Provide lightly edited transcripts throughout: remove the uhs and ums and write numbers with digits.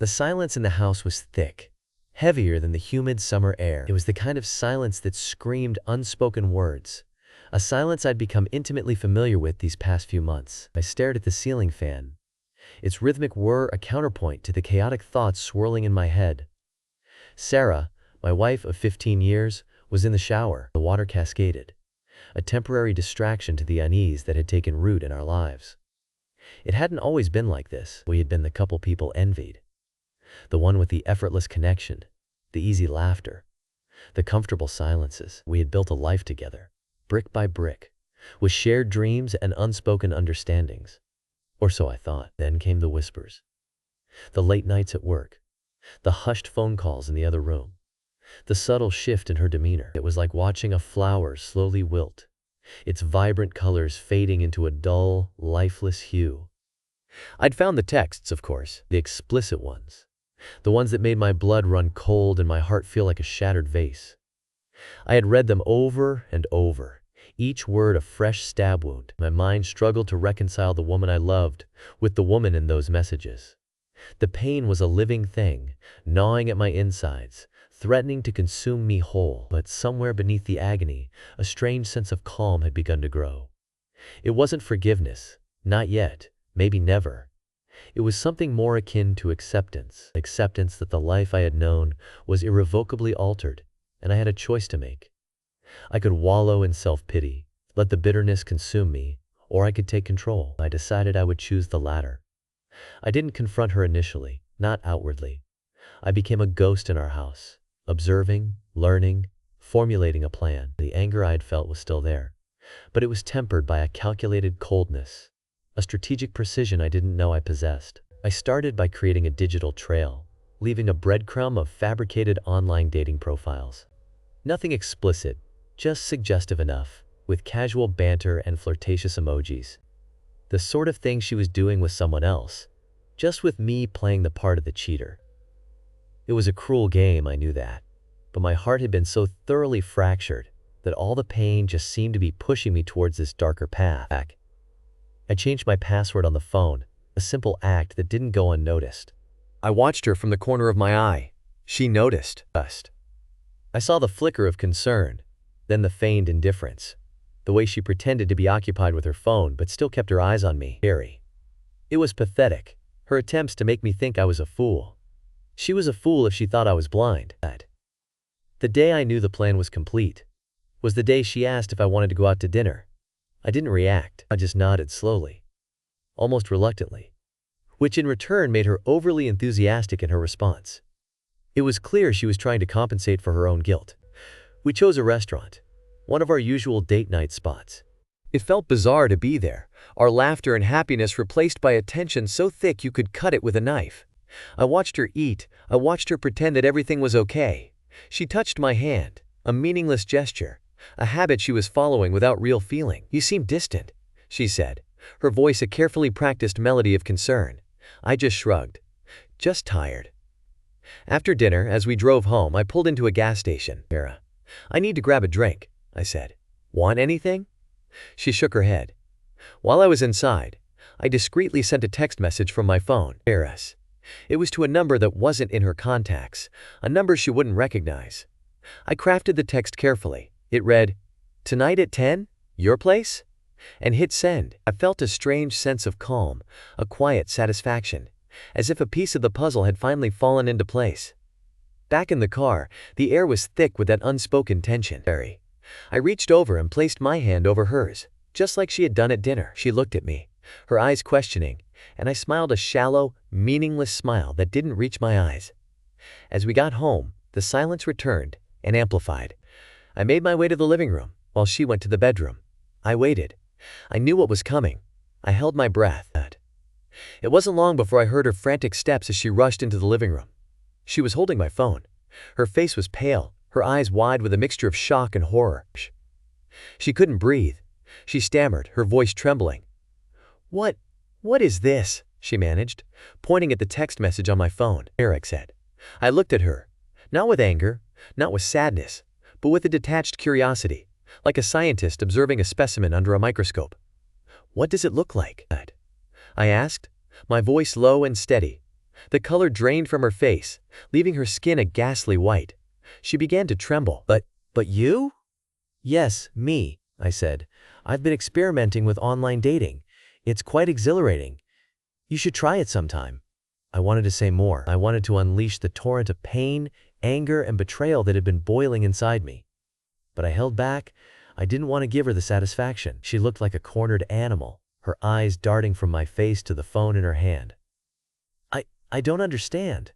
The silence in the house was thick, heavier than the humid summer air. It was the kind of silence that screamed unspoken words, a silence I'd become intimately familiar with these past few months. I stared at the ceiling fan, its rhythmic whir a counterpoint to the chaotic thoughts swirling in my head. Sarah, my wife of 15 years, was in the shower. The water cascaded, a temporary distraction to the unease that had taken root in our lives. It hadn't always been like this. We had been the couple people envied. The one with the effortless connection, the easy laughter, the comfortable silences. We had built a life together, brick by brick, with shared dreams and unspoken understandings. Or so I thought. Then came the whispers, the late nights at work, the hushed phone calls in the other room, the subtle shift in her demeanor. It was like watching a flower slowly wilt, its vibrant colors fading into a dull, lifeless hue. I'd found the texts, of course, the explicit ones, the ones that made my blood run cold and my heart feel like a shattered vase. I had read them over and over, each word a fresh stab wound. My mind struggled to reconcile the woman I loved with the woman in those messages. The pain was a living thing, gnawing at my insides, threatening to consume me whole. But somewhere beneath the agony, a strange sense of calm had begun to grow. It wasn't forgiveness, not yet, maybe never. It was something more akin to acceptance. Acceptance that the life I had known was irrevocably altered, and I had a choice to make. I could wallow in self-pity, let the bitterness consume me, or I could take control. I decided I would choose the latter. I didn't confront her initially, not outwardly. I became a ghost in our house, observing, learning, formulating a plan. The anger I had felt was still there, but it was tempered by a calculated coldness, a strategic precision I didn't know I possessed. I started by creating a digital trail, leaving a breadcrumb of fabricated online dating profiles. Nothing explicit, just suggestive enough, with casual banter and flirtatious emojis. The sort of thing she was doing with someone else, just with me playing the part of the cheater. It was a cruel game, I knew that, but my heart had been so thoroughly fractured that all the pain just seemed to be pushing me towards this darker path. I changed my password on the phone, a simple act that didn't go unnoticed. I watched her from the corner of my eye. She noticed. I saw the flicker of concern, then the feigned indifference, the way she pretended to be occupied with her phone but still kept her eyes on me. It was pathetic, her attempts to make me think I was a fool. She was a fool if she thought I was blind. The day I knew the plan was complete was the day she asked if I wanted to go out to dinner. I didn't react, I just nodded slowly, almost reluctantly, which in return made her overly enthusiastic in her response. It was clear she was trying to compensate for her own guilt. We chose a restaurant, one of our usual date night spots. It felt bizarre to be there, our laughter and happiness replaced by a tension so thick you could cut it with a knife. I watched her eat, I watched her pretend that everything was okay. She touched my hand, a meaningless gesture, a habit she was following without real feeling. "You seem distant," she said, her voice a carefully practiced melody of concern. I just shrugged. "Just tired." After dinner, as we drove home, I pulled into a gas station. "I need to grab a drink," I said. "Want anything?" She shook her head. While I was inside, I discreetly sent a text message from my phone. It was to a number that wasn't in her contacts, a number she wouldn't recognize. I crafted the text carefully. It read, "Tonight at 10? Your place?" and hit send. I felt a strange sense of calm, a quiet satisfaction, as if a piece of the puzzle had finally fallen into place. Back in the car, the air was thick with that unspoken tension. I reached over and placed my hand over hers, just like she had done at dinner. She looked at me, her eyes questioning, and I smiled a shallow, meaningless smile that didn't reach my eyes. As we got home, the silence returned and amplified. I made my way to the living room, while she went to the bedroom. I waited. I knew what was coming. I held my breath. It wasn't long before I heard her frantic steps as she rushed into the living room. She was holding my phone. Her face was pale, her eyes wide with a mixture of shock and horror. She couldn't breathe. She stammered, her voice trembling. What is this?" she managed, pointing at the text message on my phone. Eric said. I looked at her, not with anger, not with sadness, but with a detached curiosity, like a scientist observing a specimen under a microscope. "What does it look like?" I asked, my voice low and steady. The color drained from her face, leaving her skin a ghastly white. She began to tremble. But you? Yes, me, I said. I've been experimenting with online dating. It's quite exhilarating. You should try it sometime. I wanted to say more. I wanted to unleash the torrent of pain, anger, and betrayal that had been boiling inside me. But I held back. I didn't want to give her the satisfaction. She looked like a cornered animal, her eyes darting from my face to the phone in her hand. I don't understand.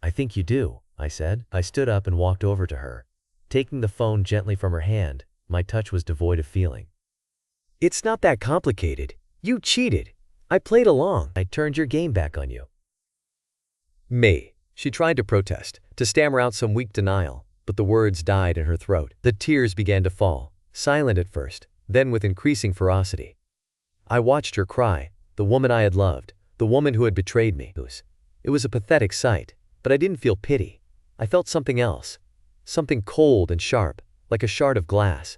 I think you do, I said. I stood up and walked over to her. Taking the phone gently from her hand, my touch was devoid of feeling. It's not that complicated. You cheated. I played along. I turned your game back on you. Me. She tried to protest, to stammer out some weak denial, but the words died in her throat. The tears began to fall, silent at first, then with increasing ferocity. I watched her cry, the woman I had loved, the woman who had betrayed me. It was a pathetic sight, but I didn't feel pity. I felt something else, something cold and sharp, like a shard of glass.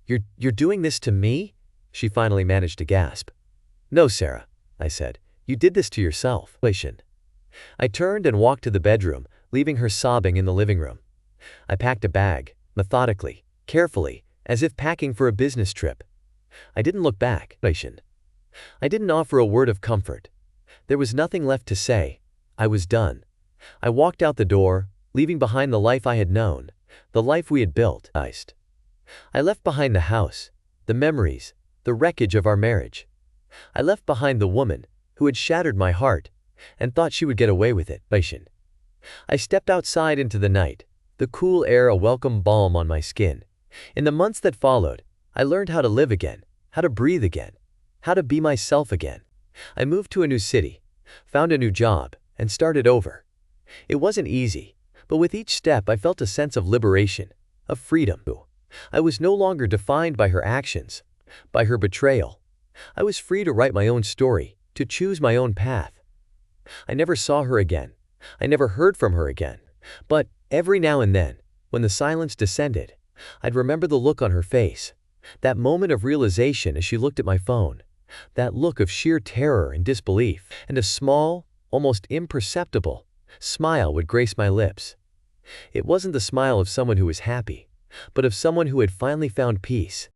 You're doing this to me? She finally managed to gasp. No, Sarah, I said. You did this to yourself. I turned and walked to the bedroom, leaving her sobbing in the living room. I packed a bag, methodically, carefully, as if packing for a business trip. I didn't look back. I didn't offer a word of comfort. There was nothing left to say. I was done. I walked out the door, leaving behind the life I had known, the life we had built. I left behind the house, the memories, the wreckage of our marriage. I left behind the woman who had shattered my heart and thought she would get away with it. I stepped outside into the night, the cool air a welcome balm on my skin. In the months that followed, I learned how to live again, how to breathe again, how to be myself again. I moved to a new city, found a new job, and started over. It wasn't easy, but with each step I felt a sense of liberation, of freedom. I was no longer defined by her actions, by her betrayal. I was free to write my own story, to choose my own path. I never saw her again. I never heard from her again. But every now and then, when the silence descended, I'd remember the look on her face, that moment of realization as she looked at my phone, that look of sheer terror and disbelief, and a small, almost imperceptible, smile would grace my lips. It wasn't the smile of someone who was happy, but of someone who had finally found peace.